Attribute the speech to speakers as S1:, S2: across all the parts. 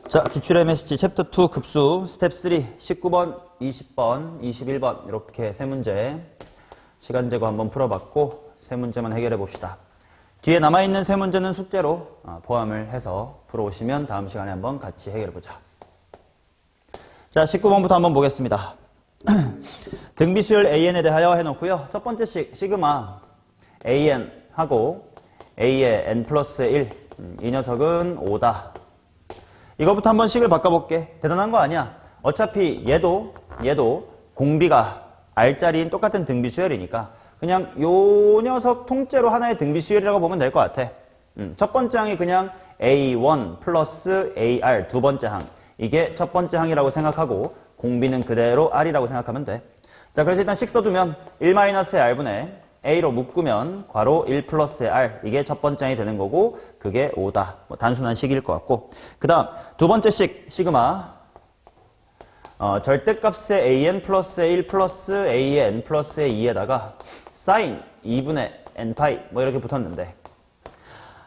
S1: 자, 기출 MSG 챕터 2 급수 스텝 3 19번, 20번, 21번 이렇게 세 문제 시간 제거 한번 풀어봤고 세 문제만 해결해 봅시다. 뒤에 남아있는 세 문제는 숙제로 포함을 해서 풀어오시면 다음 시간에 한번 같이 해결해 보자. 자, 19번부터 한번 보겠습니다. 등비수열 AN에 대하여 해놓고요. 첫 번째 시그마 AN 하고 A의 N 플러스 1 이 녀석은 5다. 이거부터 한번 식을 바꿔볼게. 대단한 거 아니야. 어차피 얘도 공비가 R자리인 똑같은 등비수열이니까 그냥 요 녀석 통째로 하나의 등비수열이라고 보면 될 것 같아. 첫 번째 항이 그냥 A1 플러스 AR 두 번째 항. 이게 첫 번째 항이라고 생각하고 공비는 그대로 R이라고 생각하면 돼. 자, 그래서 일단 식 써두면 1-R분의 A로 묶으면 괄호 1 플러스 R 이게 첫 번째 항이 되는 거고 그게 5다. 뭐 단순한 식일 것 같고 그 다음 두 번째 시그마 절대값의 AN 플러스 1 플러스 A의 N 플러스 2에다가 사인 2분의 N파이 뭐 이렇게 붙었는데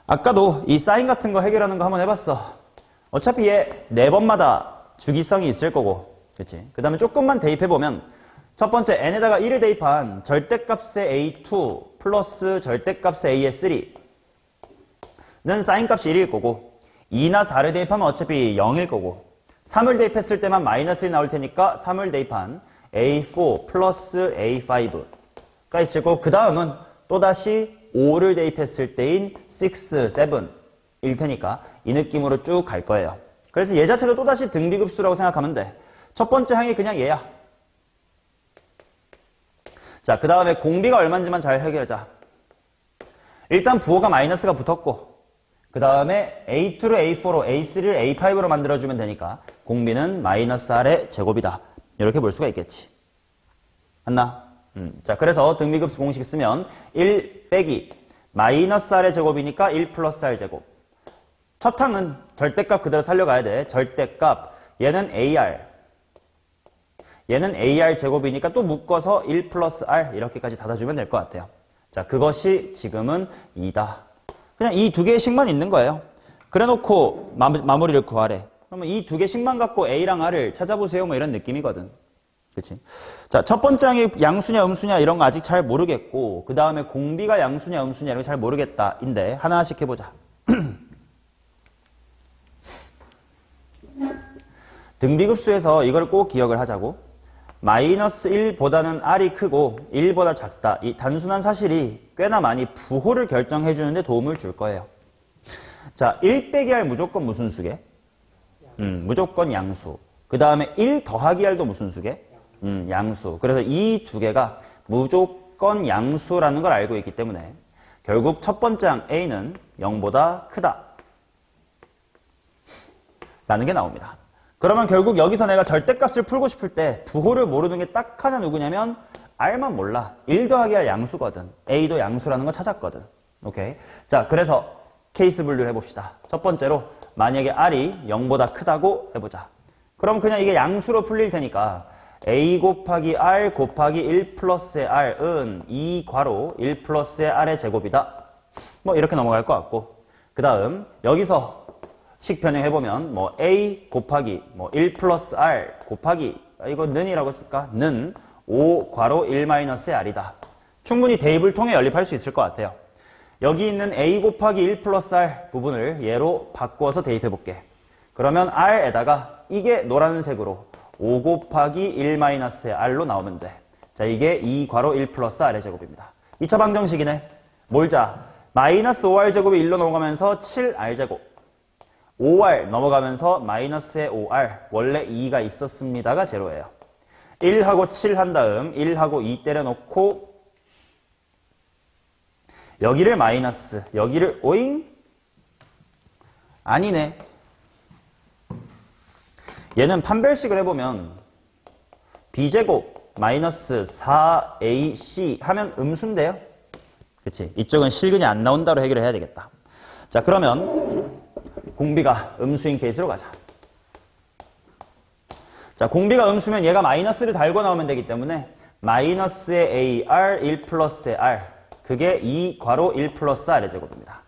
S1: 아까도 이 사인 같은 거 해결하는 거 한번 해봤어. 어차피 얘 4번마다 주기성이 있을 거고 그치? 그 다음에 조금만 대입해보면 첫 번째 n에다가 1을 대입한 절대값의 A2 플러스 절대값의 A의 3는 사인값이 1일 거고 2나 4를 대입하면 어차피 0일 거고 3을 대입했을 때만 마이너스 1 나올 테니까 3을 대입한 A4 플러스 A5가 있을 거고 그 다음은 또다시 5를 대입했을 때인 6, 7일 테니까 이 느낌으로 쭉 갈 거예요. 그래서 얘 자체도 또다시 등비급수라고 생각하면 돼. 첫 번째 항이 그냥 얘야. 자, 그 다음에 공비가 얼마인지만 잘 해결하자. 일단 부호가 마이너스가 붙었고 그 다음에 A2를 A4로 A3를 A5로 만들어주면 되니까 공비는 마이너스 R의 제곱이다. 이렇게 볼 수가 있겠지. 맞나? 자, 그래서 등비급수 공식 쓰면 1 빼기 마이너스 R의 제곱이니까 1 플러스 R 제곱. 첫 항은 절대값 그대로 살려가야 돼. 절대값 얘는 AR 얘는 AR 제곱이니까 또 묶어서 1 플러스 R 이렇게까지 닫아주면 될 것 같아요. 자, 그것이 지금은 2다. 그냥 이 두 개의 식만 있는 거예요. 그래 놓고 마무리를 구하래. 그러면 이 두 개씩만 갖고 A랑 R을 찾아보세요. 뭐 이런 느낌이거든. 그치? 자, 첫 번째 항이 양수냐 음수냐 이런 거 아직 잘 모르겠고 그 다음에 공비가 양수냐 음수냐 이런 거 잘 모르겠다. 인데 하나씩 해보자. 등비급수에서 이걸 꼭 기억을 하자고. 마이너스 1보다는 R이 크고 1보다 작다. 이 단순한 사실이 꽤나 많이 부호를 결정해 주는데 도움을 줄 거예요. 자, 1 빼기 R 무조건 무슨 수게? 무조건 양수. 그 다음에 1 더하기 R도 무슨 수게? 양수. 그래서 이 두 개가 무조건 양수라는 걸 알고 있기 때문에 결국 첫 번째 항 A는 0보다 크다. 라는 게 나옵니다. 그러면 결국 여기서 내가 절대값을 풀고 싶을 때 부호를 모르는 게 딱 하나 누구냐면 R만 몰라. 1 더하기 R 양수거든. A도 양수라는 거 찾았거든. 오케이. 자, 그래서 케이스 분류를 해봅시다. 첫 번째로 만약에 R이 0보다 크다고 해보자. 그럼 그냥 이게 양수로 풀릴 테니까 A 곱하기 R 곱하기 1 플러스의 R은 2 괄호 1 플러스의 R의 제곱이다. 뭐 이렇게 넘어갈 것 같고 그 다음 여기서 식 변형해보면 뭐 A 곱하기 뭐 1 플러스 R 곱하기 이거 는이라고 쓸까? 는 5 괄호 1 마이너스의 R이다. 충분히 대입을 통해 연립할 수 있을 것 같아요. 여기 있는 A 곱하기 1 플러스 R 부분을 얘로 바꾸어서 대입해볼게. 그러면 R에다가 이게 노란색으로 5 곱하기 1 마이너스의 R로 나오면 돼. 자, 이게 2 괄호 1 플러스 R의 제곱입니다. 2차 방정식이네. 몰자. 마이너스 5R 제곱이 1로 넘어가면서 7R 제곱. 5R 넘어가면서 마이너스의 5R 원래 2가 있었습니다가 제로예요. 1하고 7 한 다음 1하고 2 때려놓고 여기를 마이너스 여기를 오잉? 아니네. 얘는 판별식을 해보면 B제곱 마이너스 4AC 하면 음수인데요. 그치? 이쪽은 실근이 안 나온다로 해결을 해야 되겠다. 자, 그러면 공비가 음수인 케이스로 가자. 자, 공비가 음수면 얘가 마이너스를 달고 나오면 되기 때문에 마이너스의 AR 1 플러스의 R 그게 2 괄호 1 플러스 R의 제곱입니다.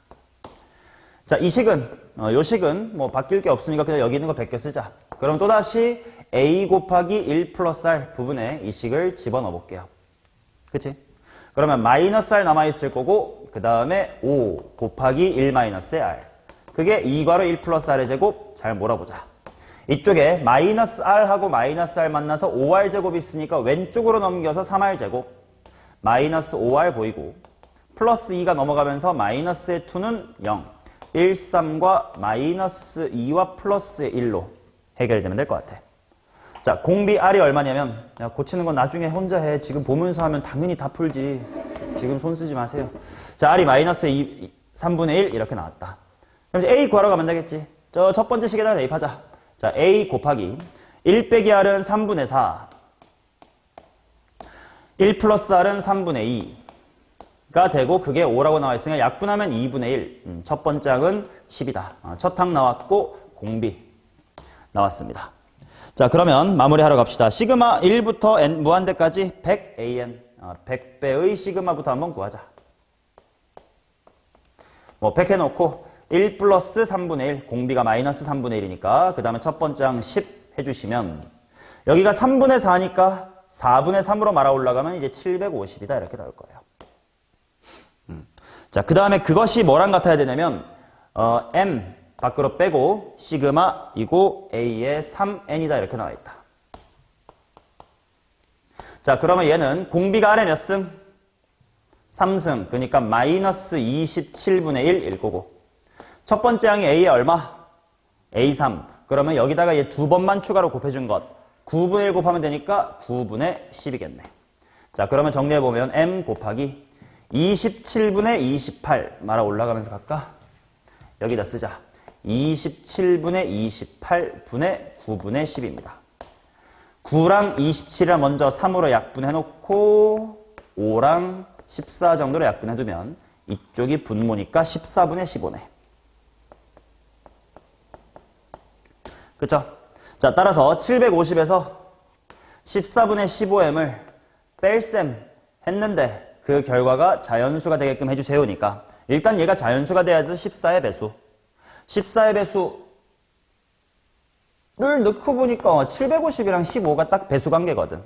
S1: 자, 이 식은 요 식은 뭐 바뀔 게 없으니까 그냥 여기 있는 거 베껴 쓰자. 그럼 또다시 a 곱하기 1 플러스 r 부분에 이 식을 집어넣어 볼게요. 그치? 그러면 마이너스 r 남아있을 거고 그 다음에 5 곱하기 1 마이너스 r. 그게 2괄호 1 플러스 r의 제곱. 잘 몰아보자. 이쪽에 마이너스 r하고 마이너스 r 만나서 5r 제곱이 있으니까 왼쪽으로 넘겨서 3r 제곱. 마이너스 5r 보이고 플러스 2가 넘어가면서 마이너스의 2는 0. 1, 3과 마이너스 2와 플러스의 1로 해결되면 될 것 같아. 자, 공비 r이 얼마냐면, 야, 고치는 건 나중에 혼자 해. 지금 보면서 하면 당연히 다 풀지. 지금 손 쓰지 마세요. 자, r이 마이너스 3분의 1 이렇게 나왔다. 그럼 이제 a 구하러 가면 되겠지. 저 첫 번째 식에다가 대입하자. 자, a 곱하기 1 빼기 r은 3분의 4. 1 플러스 r은 3분의 2가 되고 그게 5라고 나와 있으니까 약분하면 2분의 1. 첫 번째 항은 10이다. 첫 항 나왔고 공비 나왔습니다. 자, 그러면 마무리하러 갑시다. 시그마 1부터 n 무한대까지 100an 100배의 시그마부터 한번 구하자. 뭐 100 해놓고 1 플러스 3분의 1 공비가 마이너스 3분의 1이니까 그 다음에 첫 번째 항 10 해주시면 여기가 3분의 4니까 4분의 3으로 말아 올라가면 이제 750이다 이렇게 나올 거예요. 자, 그 다음에 그것이 뭐랑 같아야 되냐면 m 밖으로 빼고 시그마이고 a의 3n이다 이렇게 나와 있다. 자, 그러면 얘는 공비가 아래 몇 승? 3승. 그러니까 마이너스 27분의 1일 거고 첫 번째 항이 a의 얼마? a3. 그러면 여기다가 얘 두 번만 추가로 곱해준 것 9분의 1 곱하면 되니까 9분의 10이겠네. 자, 그러면 정리해보면 m 곱하기 27분의 28 말아 올라가면서 갈까? 여기다 쓰자. 27분의 28분의 9분의 10입니다. 9랑 27이랑 먼저 3으로 약분해놓고 5랑 14 정도로 약분해두면 이쪽이 분모니까 14분의 15네. 그쵸? 자, 따라서 750에서 14분의 15m을 뺄셈 했는데 그 결과가 자연수가 되게끔 해주세요니까 일단 얘가 자연수가 돼야지 14의 배수. 14의 배수를 넣고 보니까 750이랑 15가 딱 배수 관계거든.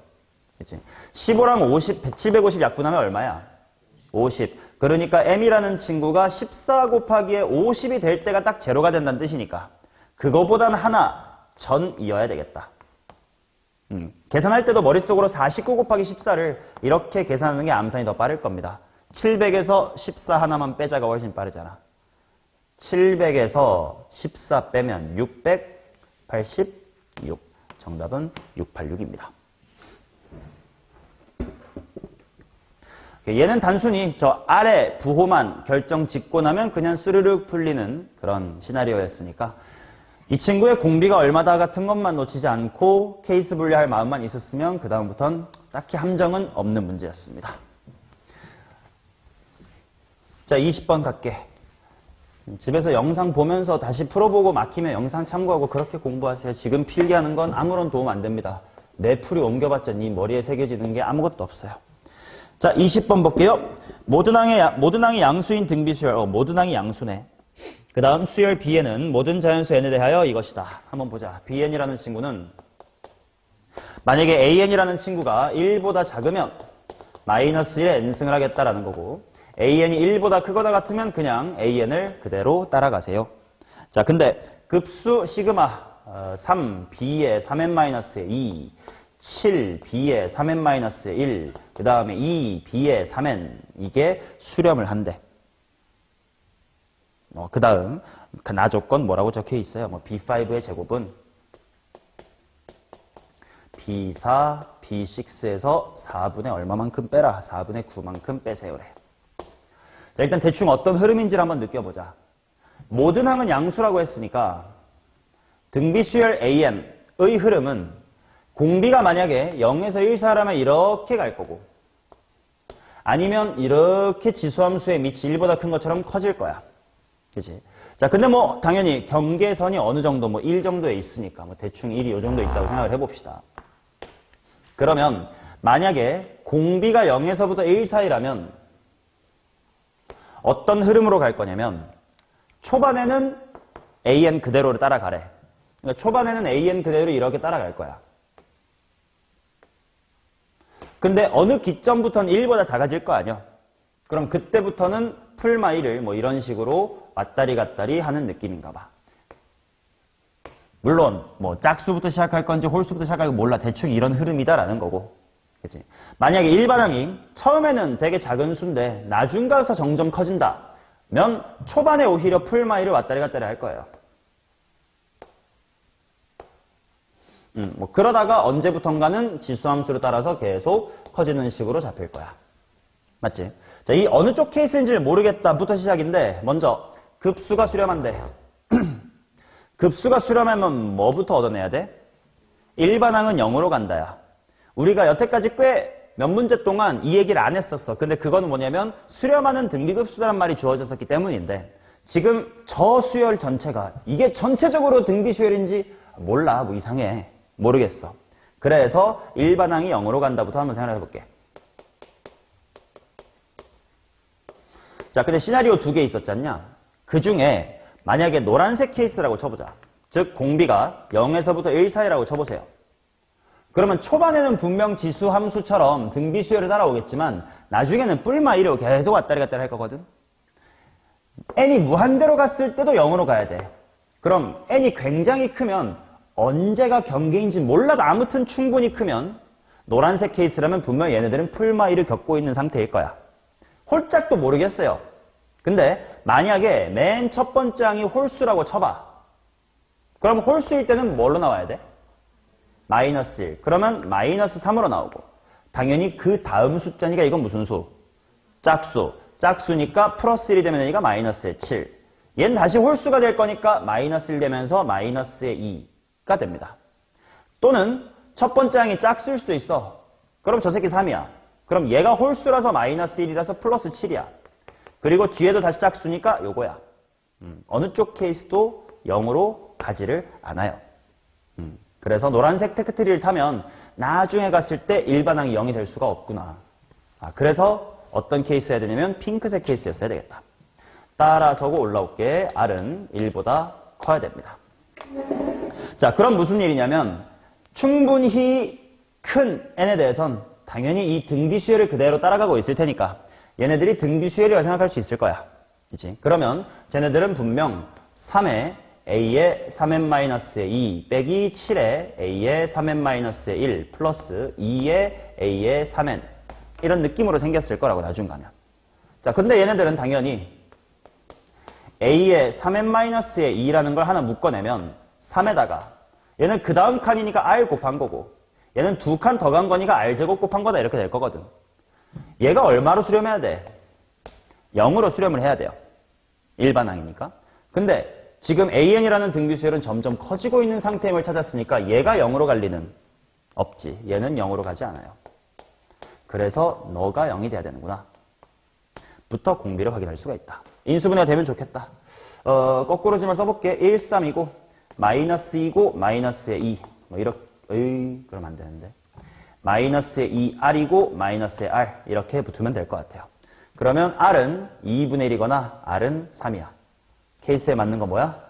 S1: 그치? 15랑 50, 750 약분하면 얼마야? 50. 그러니까 m이라는 친구가 14 곱하기에 50이 될 때가 딱 제로가 된다는 뜻이니까 그거보다는 하나 전이어야 되겠다. 계산할 때도 머릿속으로 49 곱하기 14를 이렇게 계산하는 게 암산이 더 빠를 겁니다. 700에서 14 하나만 빼자가 훨씬 빠르잖아. 700에서 14 빼면 686. 정답은 686입니다. 얘는 단순히 저 아래 부호만 결정 짓고 나면 그냥 스르륵 풀리는 그런 시나리오였으니까 이 친구의 공비가 얼마다 같은 것만 놓치지 않고 케이스 분리할 마음만 있었으면 그 다음부터는 딱히 함정은 없는 문제였습니다. 자, 20번 갈게. 집에서 영상 보면서 다시 풀어보고 막히면 영상 참고하고 그렇게 공부하세요. 지금 필기하는 건 아무런 도움 안 됩니다. 내 풀이 옮겨봤자 네 머리에 새겨지는 게 아무것도 없어요. 자, 20번 볼게요. 모든 항의 양수인 등비수열. 모든 항이 양수네. 그 다음 수열 bn은 모든 자연수 n에 대하여 이것이다. 한번 보자. bn이라는 친구는 만약에 an이라는 친구가 1보다 작으면 마이너스 1에 n승을 하겠다라는 거고 an이 1보다 크거나 같으면 그냥 an을 그대로 따라가세요. 자, 근데 급수 시그마 3 b의 3n-의 2 7 b의 3n-의 1 그 다음에 2 b의 3n 이게 수렴을 한대. 그 다음 나 조건 뭐라고 적혀 있어요? B5의 제곱은 B4, B6에서 4분의 얼마만큼 빼라. 4분의 9만큼 빼세요래. 자, 일단 대충 어떤 흐름인지를 한번 느껴보자. 모든 항은 양수라고 했으니까 등비수열 AM의 흐름은 공비가 만약에 0에서 1 사람은 이렇게 갈 거고 아니면 이렇게 지수함수의 밑이 1보다 큰 것처럼 커질 거야. 그치? 자, 근데 당연히 경계선이 어느 정도 1 정도에 있으니까 대충 1이 요 정도 있다고 생각을 해봅시다. 그러면 만약에 공비가 0에서부터 1 사이라면 어떤 흐름으로 갈 거냐면 초반에는 AN 그대로를 따라가래. 그러니까 초반에는 AN 그대로 이렇게 따라갈 거야. 근데 어느 기점부터는 1보다 작아질 거 아니야. 그럼 그때부터는 풀마일을 뭐 이런 식으로 왔다리 갔다리 하는 느낌인가 봐. 물론 뭐 짝수부터 시작할 건지 홀수부터 시작할 건지 몰라. 대충 이런 흐름이다라는 거고. 그치? 만약에 일반항이 처음에는 되게 작은 수인데 나중 가서 점점 커진다면 초반에 오히려 풀마일을 왔다리 갔다리 할 거예요. 뭐 그러다가 언제부턴가는 지수함수를 따라서 계속 커지는 식으로 잡힐 거야. 맞지? 자, 이 어느 쪽 케이스인지 모르겠다부터 시작인데 먼저 급수가 수렴한대. 급수가 수렴하면 뭐부터 얻어내야 돼? 일반항은 0으로 간다야. 우리가 여태까지 꽤 몇 문제 동안 이 얘기를 안 했었어. 근데 그거는 뭐냐면 수렴하는 등비급수라는 말이 주어졌었기 때문인데 지금 저 수열 전체가 이게 전체적으로 등비수열인지 몰라. 뭐 이상해. 모르겠어. 그래서 일반항이 0으로 간다부터 한번 생각해 볼게. 자, 근데 시나리오 2개 있었잖냐? 그 중에 만약에 노란색 케이스라고 쳐보자. 즉 공비가 0에서부터 1 사이라고 쳐보세요. 그러면 초반에는 분명 지수 함수처럼 등비수열이 따라오겠지만 나중에는 뿔마이로 계속 왔다리 갔다리 할 거거든. n이 무한대로 갔을 때도 0으로 가야 돼. 그럼 n이 굉장히 크면 언제가 경계인지 몰라도 아무튼 충분히 크면 노란색 케이스라면 분명 얘네들은 풀마이를 겪고 있는 상태일 거야. 홀짝도 모르겠어요. 근데 만약에 맨 첫 번째 항이 홀수라고 쳐봐. 그럼 홀수일 때는 뭘로 나와야 돼? 마이너스 1. 그러면 마이너스 3으로 나오고 당연히 그 다음 숫자니까 이건 무슨 수? 짝수. 짝수니까 플러스 1이 되면 얘가 마이너스의 7. 얘는 다시 홀수가 될 거니까 마이너스 1 되면서 마이너스의 2가 됩니다. 또는 첫 번째 항이 짝수일 수도 있어. 그럼 저 새끼 3이야. 그럼 얘가 홀수라서 마이너스 1이라서 플러스 7이야. 그리고 뒤에도 다시 짝수니까 요거야. 어느 쪽 케이스도 0으로 가지를 않아요. 그래서 노란색 테크트리를 타면 나중에 갔을 때 일반항이 0이 될 수가 없구나. 그래서 어떤 케이스 해야 되냐면 핑크색 케이스였어야 되겠다. 따라서고 올라올게. R은 1보다 커야 됩니다. 자, 그럼 무슨 일이냐면 충분히 큰 n에 대해선 당연히 이 등비수열을 그대로 따라가고 있을 테니까 얘네들이 등비수열이라고 생각할 수 있을 거야. 그치? 그러면 쟤네들은 분명 3에 a의 3n-의 2 빼기 7에 a의 3n-의 1 플러스 2에 a의 3n 이런 느낌으로 생겼을 거라고 나중 가면. 자, 근데 얘네들은 당연히 a의 3n-의 2라는 걸 하나 묶어내면 3에다가 얘는 그 다음 칸이니까 r 곱한 거고 얘는 두 칸 더 간 거니까 r제곱 곱한 거다 이렇게 될 거거든. 얘가 얼마로 수렴해야 돼? 0으로 수렴을 해야 돼요. 일반항이니까. 근데 지금 AN이라는 등비수열은 점점 커지고 있는 상태임을 찾았으니까 얘가 0으로 갈 리는 없지. 얘는 0으로 가지 않아요. 그래서 너가 0이 돼야 되는구나. 부터 공비를 확인할 수가 있다. 인수분해가 되면 좋겠다. 거꾸로지만 써볼게. 1, 3이고 마이너스 2고 마이너스의 2. 뭐 이렇게 그럼 안 되는데. 마이너스의 2R이고 마이너스의 R 이렇게 붙으면 될 것 같아요. 그러면 R은 2분의 1이거나 R은 3이야. 케이스에 맞는 거 뭐야?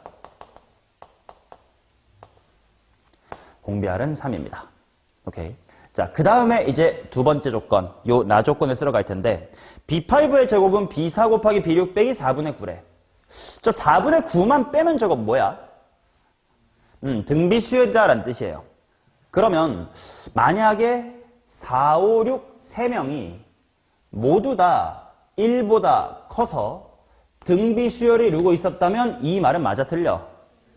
S1: 공비 R은 3입니다. 오케이. 자, 그 다음에 이제 두 번째 조건, 요 나 조건을 쓰러 갈 텐데 B5의 제곱은 B4 곱하기 B6 빼기 4분의 9래. 저 4분의 9만 빼면 저거 뭐야? 등비수열이다라는 뜻이에요. 그러면 만약에 4, 5, 6, 3명이 모두 다 1보다 커서 등비수열을 이루고 있었다면 이 말은 맞아 틀려?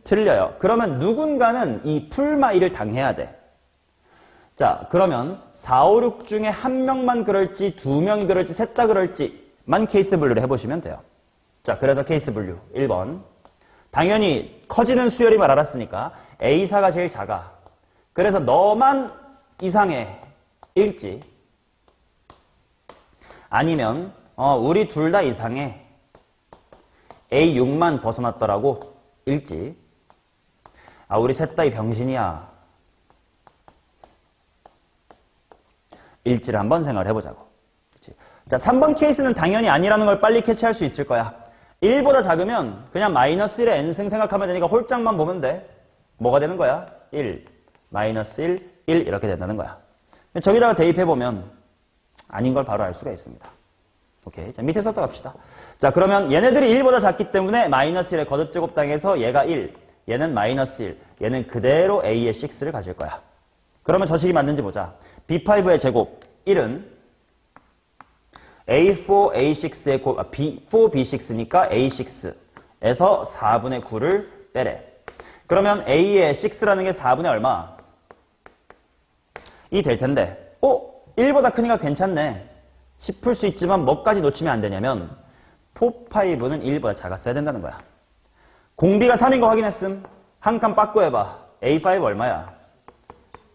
S1: 틀려요. 그러면 누군가는 이 풀마이를 당해야 돼. 자, 그러면 4, 5, 6 중에 한 명만 그럴지 두 명이 그럴지 셋 다 그럴지만 케이스 분류를 해보시면 돼요. 자, 그래서 케이스 분류 1번. 당연히 커지는 수열임을 알았으니까 A4가 제일 작아. 그래서 너만 이상해. 일지. 아니면 우리 둘 다 이상해. A6만 벗어났더라고. 일지. 우리 셋 다 이 병신이야. 일지를 한번 생각을 해보자고. 그치? 자, 3번 케이스는 당연히 아니라는 걸 빨리 캐치할 수 있을 거야. 1보다 작으면 그냥 마이너스 1의 n승 생각하면 되니까 홀짝만 보면 돼. 뭐가 되는 거야? 1, 마이너스 1, 1 이렇게 된다는 거야. 저기다가 대입해보면 아닌 걸 바로 알 수가 있습니다. 오케이. 자, 밑에서부터 갑시다. 자, 그러면 얘네들이 1보다 작기 때문에 마이너스 1의 거듭제곱당해서 얘가 1, 얘는 마이너스 1, 얘는 그대로 a의 6를 가질 거야. 그러면 저 식이 맞는지 보자. b5의 제곱 1은 a4, a6의 곱, b4, b6니까 a6에서 4분의 9를 빼래. 그러면 a의 6라는 게 4분의 얼마? 이 될 텐데, 1보다 크니까 괜찮네 싶을 수 있지만 뭐까지 놓치면 안 되냐면 4, 5는 1보다 작았어야 된다는 거야. 공비가 3인 거 확인했음. 한 칸 빠꾸 해봐. A5 얼마야?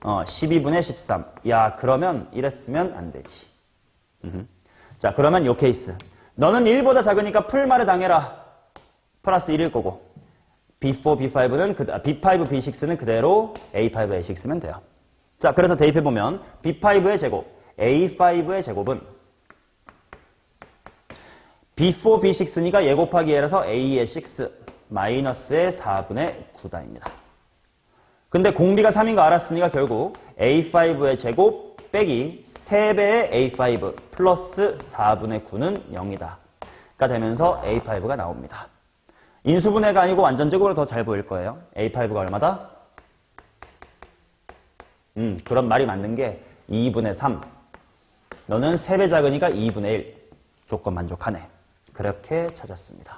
S1: 12분의 13. 야, 그러면 이랬으면 안 되지. 자, 그러면 요 케이스. 너는 1보다 작으니까 풀말에 당해라. 플러스 1일 거고. B4, B5는, B5, B6는 그대로 A5, A6면 돼요. 자, 그래서 대입해보면 B5의 제곱, A5의 제곱은 B4, B6니까 얘 곱하기 얘라서 A의 6 마이너스의 4분의 9다입니다. 근데 공비가 3인 거 알았으니까 결국 A5의 제곱 빼기 3배의 A5 플러스 4분의 9는 0이다. 가 되면서 A5가 나옵니다. 인수분해가 아니고 완전 제곱으로 더 잘 보일 거예요. A5가 얼마다? 그런 말이 맞는 게 2분의 3. 너는 3배 작으니까 2분의 1. 조건 만족하네. 그렇게 찾았습니다.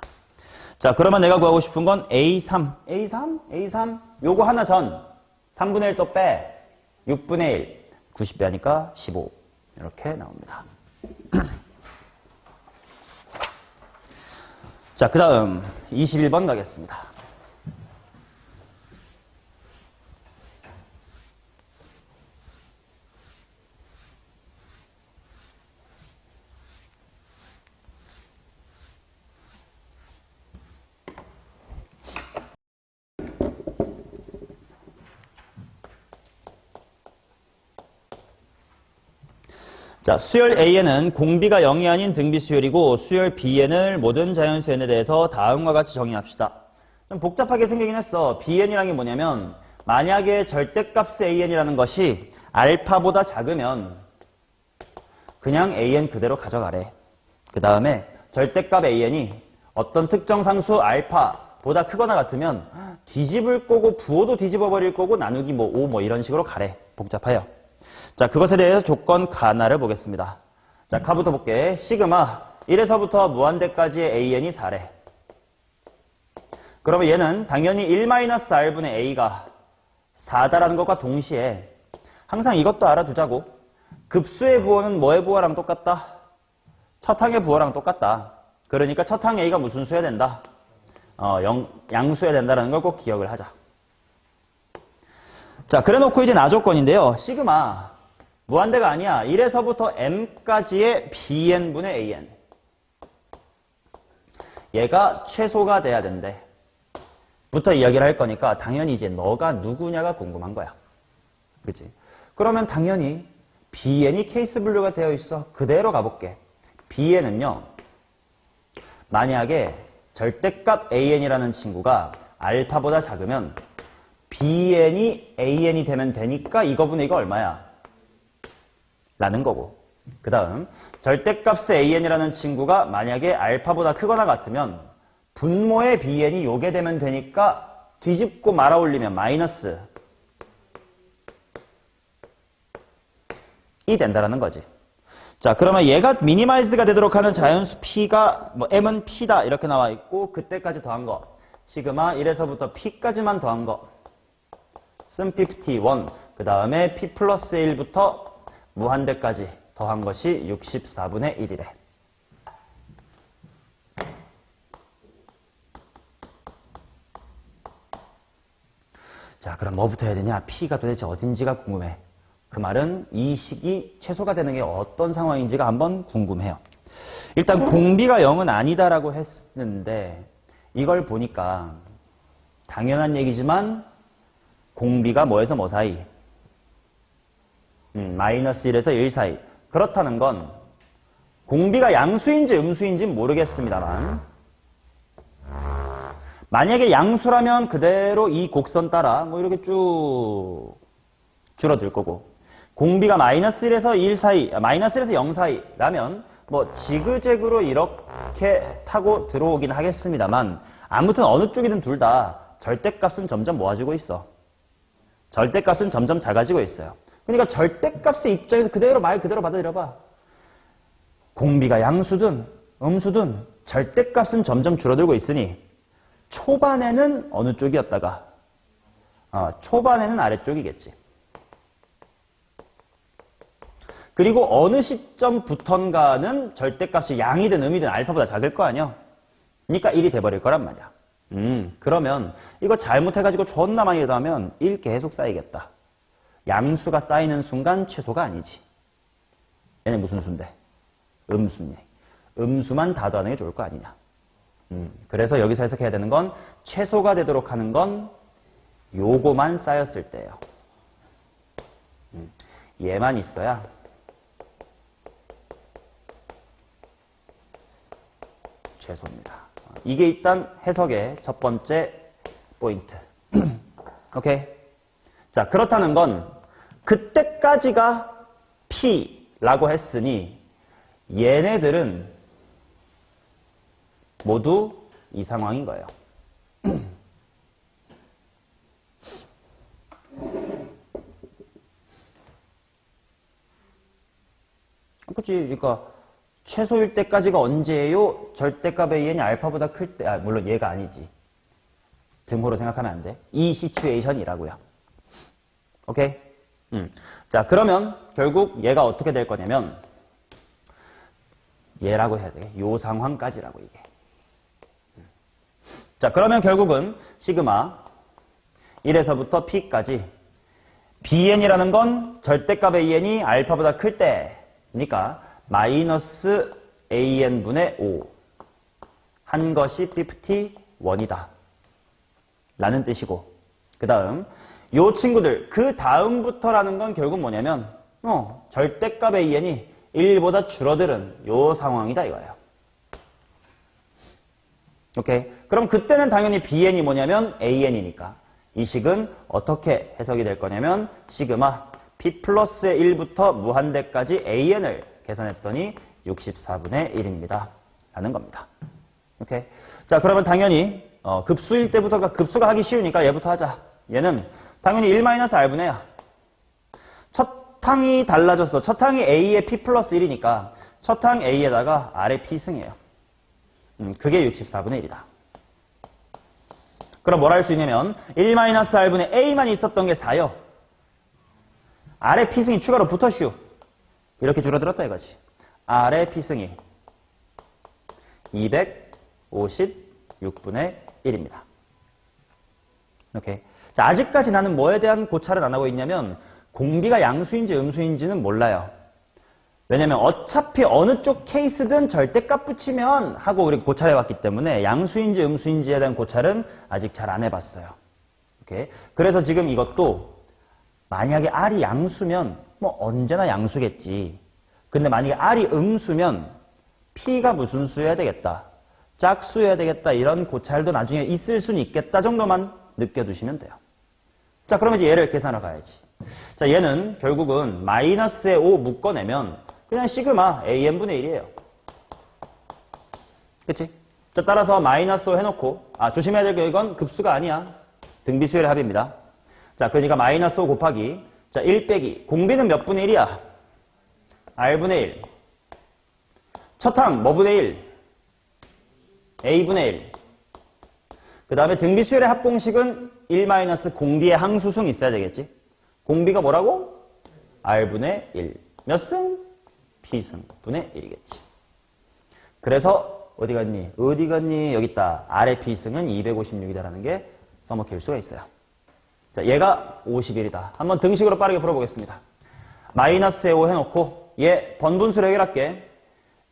S1: 자, 그러면 내가 구하고 싶은 건 A3. A3? 요거 하나 전. 3분의 1 또 빼. 6분의 1. 90 빼니까 15. 이렇게 나옵니다. 자, 그 다음 21번 가겠습니다. 자, 수열 A에는 공비가 0이 아닌 등비 수열이고 수열 Bn을 모든 자연수 n에 대해서 다음과 같이 정의합시다. 좀 복잡하게 생기긴 했어. Bn이라는 게 뭐냐면 만약에 절대값 AN이라는 것이 알파보다 작으면 그냥 AN 그대로 가져가래. 그 다음에 절대값 AN이 어떤 특정 상수 알파보다 크거나 같으면 뒤집을 거고 부호도 뒤집어 버릴 거고 나누기 5 뭐 이런 식으로 가래. 복잡해요. 자, 그것에 대해서 조건 가나를 보겠습니다. 자, 가부터 볼게. 시그마 1에서부터 무한대까지의 AN이 4래. 그러면 얘는 당연히 1-R분의 A가 4다라는 것과 동시에 항상 이것도 알아두자고. 급수의 부호는 뭐의 부호랑 똑같다? 첫 항의 부호랑 똑같다. 그러니까 첫 항 A가 무슨 수여야 된다? 양수여야 된다는 걸 꼭 기억을 하자. 자, 그래놓고 이제 나조건인데요. 시그마 무한대가 아니야. 1에서부터 m까지의 bn분의 an. 얘가 최소가 돼야 된대. 부터 이야기를 할 거니까 당연히 이제 너가 누구냐가 궁금한 거야. 그치? 그러면 당연히 bn이 케이스 분류가 되어 있어. 그대로 가볼게. bn은요. 만약에 절대값 an이라는 친구가 알파보다 작으면 bn이 an이 되면 되니까 이거분의 이거 얼마야? 라는 거고. 그 다음 절대값의 an이라는 친구가 만약에 알파보다 크거나 같으면 분모의 bn이 요게 되면 되니까 뒤집고 말아 올리면 마이너스 이 된다라는 거지. 자, 그러면 얘가 미니마이즈가 되도록 하는 자연수 p가 뭐 m은 p다 이렇게 나와 있고 그때까지 더한 거 시그마 1에서부터 p까지만 더한 거 씀51 그 다음에 p 플러스 1부터 무한대까지 더한 것이 64분의 1이래. 자, 그럼 뭐부터 해야 되냐? P가 도대체 어딘지가 궁금해. 그 말은 이 식이 최소가 되는 게 어떤 상황인지가 한번 궁금해요. 일단 공비가 0은 아니다라고 했는데 이걸 보니까 당연한 얘기지만 공비가 뭐에서 뭐 사이? 마이너스 1에서 1 사이. 그렇다는 건 공비가 양수인지 음수인지 모르겠습니다만 만약에 양수라면 그대로 이 곡선 따라 뭐 이렇게 쭉 줄어들 거고, 공비가 마이너스 1에서 1 사이, 마이너스 1에서 0 사이라면 뭐 지그재그로 이렇게 타고 들어오긴 하겠습니다만, 아무튼 어느 쪽이든 둘 다 절대값은 점점 모아지고 있어. 절대값은 점점 작아지고 있어요. 그러니까 절대값의 입장에서 그대로 말 그대로 받아들여봐. 공비가 양수든 음수든 절대값은 점점 줄어들고 있으니 초반에는 어느 쪽이었다가 초반에는 아래쪽이겠지. 그리고 어느 시점부턴가는 절대값이 양이든 음이든 알파보다 작을 거 아니야. 그러니까 1이 돼버릴 거란 말이야. 그러면 이거 잘못해가지고 존나 많이 하면 1 계속 쌓이겠다. 양수가 쌓이는 순간 최소가 아니지. 얘네 무슨 수인데? 음수네. 음수만 다도하는 게 좋을 거 아니냐. 그래서 여기서 해석해야 되는 건 최소가 되도록 하는 건 요거만 쌓였을 때예요. 얘만 있어야 최소입니다. 이게 일단 해석의 첫 번째 포인트. 오케이? 자, 그렇다는 건 그때까지가 P라고 했으니 얘네들은 모두 이 상황인 거예요. 그치? 그러니까 최소일 때까지가 언제예요? 절대값의 EN이 알파보다 클 때, 물론 얘가 아니지. 등호로 생각하면 안 돼. 이 시츄에이션이라고요. 오케이? 자, 그러면 결국 얘가 어떻게 될 거냐면 얘라고 해야 돼. 요 상황까지라고 이게. 자, 그러면 결국은 시그마 1에서부터 P까지 BN이라는 건 절대값의 EN이 알파보다 클 때니까 마이너스 AN분의 5 한 것이 51이다 라는 뜻이고, 그 다음 요 친구들 그 다음부터라는 건 결국 뭐냐면 절대값의 EN이 1보다 줄어드는 요 상황이다 이거예요. 오케이? 그럼 그때는 당연히 BN이 뭐냐면 AN이니까 이 식은 어떻게 해석이 될 거냐면 시그마 P 플러스의 1부터 무한대까지 AN을 계산했더니 64분의 1입니다. 라는 겁니다. 오케이? 자, 그러면 당연히 급수일 때부터가 급수가 하기 쉬우니까 얘부터 하자. 얘는 당연히 1-R분의 첫 항이 달라졌어. 첫 항이 A의 P 플러스 1이니까 첫 항 A에다가 R의 P승이에요. 그게 64분의 1이다. 그럼 뭘 할 수 있냐면 1-R분의 A만 있었던 게 4요. R의 P승이 추가로 붙어슈. 이렇게 줄어들었다 이거지. R의 P승이 256분의 1입니다. 오케이. 자, 아직까지 나는 뭐에 대한 고찰을 안 하고 있냐면 공비가 양수인지 음수인지는 몰라요. 왜냐면 어차피 어느 쪽 케이스든 절대값 붙이면 하고 우리 고찰해왔기 때문에 양수인지 음수인지에 대한 고찰은 아직 잘 안 해봤어요. 오케이. 그래서 지금 이것도 만약에 R이 양수면 뭐 언제나 양수겠지. 근데 만약에 R이 음수면 P가 무슨 수여야 되겠다. 짝수여야 되겠다. 이런 고찰도 나중에 있을 수는 있겠다 정도만 느껴두시면 돼요. 자, 그러면 이제 얘를 계산하러 가야지. 자, 얘는 결국은 마이너스에 5 묶어내면 그냥 시그마 AN분의 1이에요. 그치? 자, 따라서 마이너스 5 해놓고, 조심해야 될 게 이건 급수가 아니야. 등비수열의 합입니다. 자, 그러니까 마이너스 5 곱하기, 자, 1 빼기. 공비는 몇 분의 1이야? R분의 1. 첫 항, 뭐분의 1? A분의 1. 그 다음에 등비수열의 합공식은 1 마이너스 공비의 항수승 있어야 되겠지? 공비가 뭐라고? R분의 1. 몇 승? P승 분의 1이겠지. 그래서 어디 갔니? 어디 갔니? 여기 있다. R의 P승은 256이다라는 게 써먹힐 수가 있어요. 자, 얘가 51이다. 한번 등식으로 빠르게 풀어보겠습니다. 마이너스에 5 해놓고 얘 번분수로 해결할게.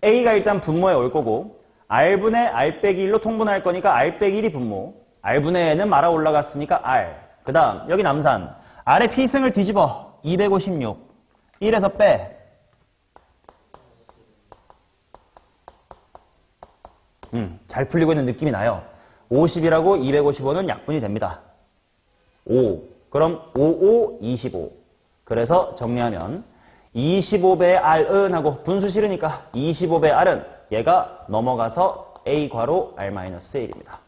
S1: A가 일단 분모에 올 거고 R분의 R 빼기 1로 통분할 거니까 R 빼기 1이 분모. R분의 N은 말아 올라갔으니까 R. 그 다음 여기 남산. R의 P승을 뒤집어. 256. 1에서 빼. 잘 풀리고 있는 느낌이 나요. 50이라고 255는 약분이 됩니다. 5. 그럼 55, 25. 그래서 정리하면 25배의 R은 하고 분수 싫으니까 25배의 R은 얘가 넘어가서 A 괄호 R-1입니다.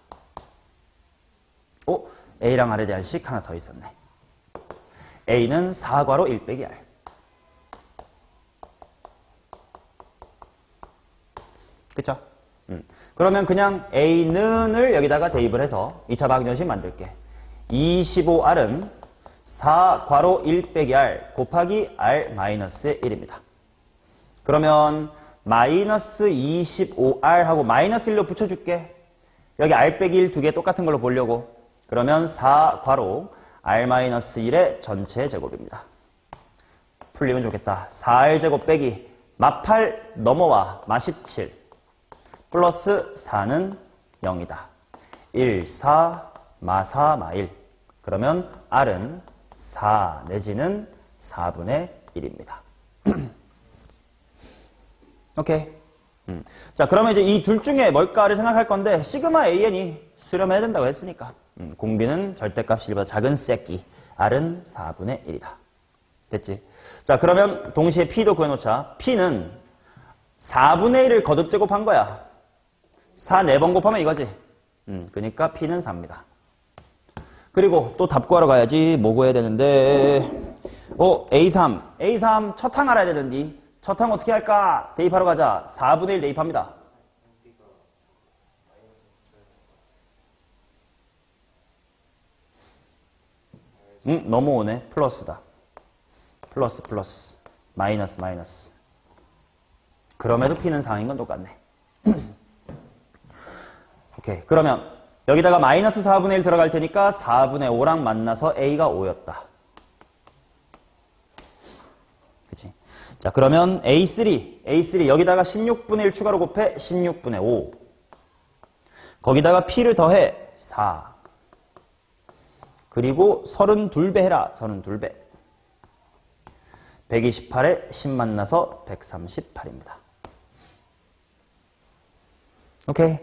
S1: 오, A랑 R에 대한 식 하나 더 있었네. A는 4 괄호 1 빼기 R. 그쵸? 그러면 그냥 A는을 여기다가 대입을 해서 2차 방정식 만들게. 25R은 4 괄호 1 빼기 R 곱하기 R-의 1입니다. 그러면 마이너스 25R하고 마이너스 1로 붙여줄게. 여기 R 빼기 1 두 개 똑같은 걸로 보려고. 그러면 4 괄호 R-1의 전체 제곱입니다. 풀리면 좋겠다. 4R 제곱 빼기 마8 넘어와 마17 플러스 4는 0이다. 1, 4, 마4, 마1. 그러면 R은 4 내지는 4분의 1입니다. 오케이. 자, 그러면 이제 이 둘 중에 뭘까를 생각할 건데, 시그마 AN이 수렴해야 된다고 했으니까. 공비는 절대값 C보다 작은 새끼. R은 4분의 1이다. 됐지? 자, 그러면 동시에 P도 구해놓자. P는 4분의 1을 거듭 제곱한 거야. 4 4번 곱하면 이거지. 그러니까 P는 4입니다. 그리고 또 답 구하러 가야지. 뭐 구해야 되는데. A3. A3 첫 항 알아야 되는데. 첫 항 어떻게 할까? 대입하러 가자. 4분의 1 대입합니다. 넘어오네. 플러스다. 플러스. 마이너스. 그럼에도 P는 4인 건 똑같네. 오케이. 그러면 여기다가 마이너스 4분의 1 들어갈 테니까 4분의 5랑 만나서 A가 5였다. 그치? 자, 그러면 A3 여기다가 16분의 1 추가로 곱해 16분의 5. 거기다가 P를 더해 4. 그리고 32배 해라. 32배. 128에 10 만나서 138입니다. 오케이.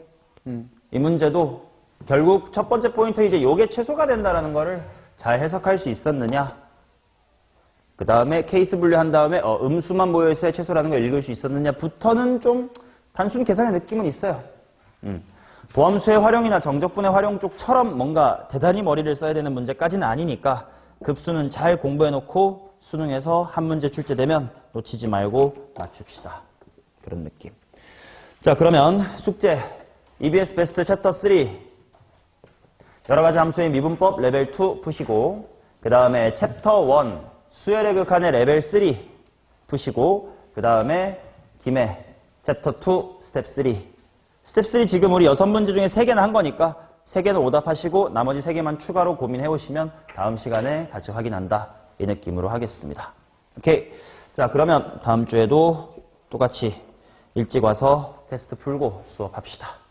S1: 이 문제도 결국 첫 번째 포인트 이제 요게 최소가 된다라는 거를 잘 해석할 수 있었느냐. 그 다음에 케이스 분류한 다음에 음수만 모여있어야 최소라는 걸 읽을 수 있었느냐부터는 좀 단순 계산의 느낌은 있어요. 보함수의 활용이나 정적분의 활용 쪽처럼 뭔가 대단히 머리를 써야 되는 문제까지는 아니니까 급수는 잘 공부해놓고 수능에서 한 문제 출제되면 놓치지 말고 맞춥시다. 그런 느낌. 자, 그러면 숙제 EBS 베스트 챕터 3 여러가지 함수의 미분법 레벨 2 푸시고 그 다음에 챕터 1 수열의 극한의 레벨 3 푸시고 그 다음에 김해 챕터 2 스텝 3 스텝 3 지금 우리 6문제 중에 3개나 한 거니까 3개는 오답하시고 나머지 3개만 추가로 고민해 오시면 다음 시간에 같이 확인한다 이 느낌으로 하겠습니다. 오케이. 자, 그러면 다음 주에도 똑같이 일찍 와서 테스트 풀고 수업합시다.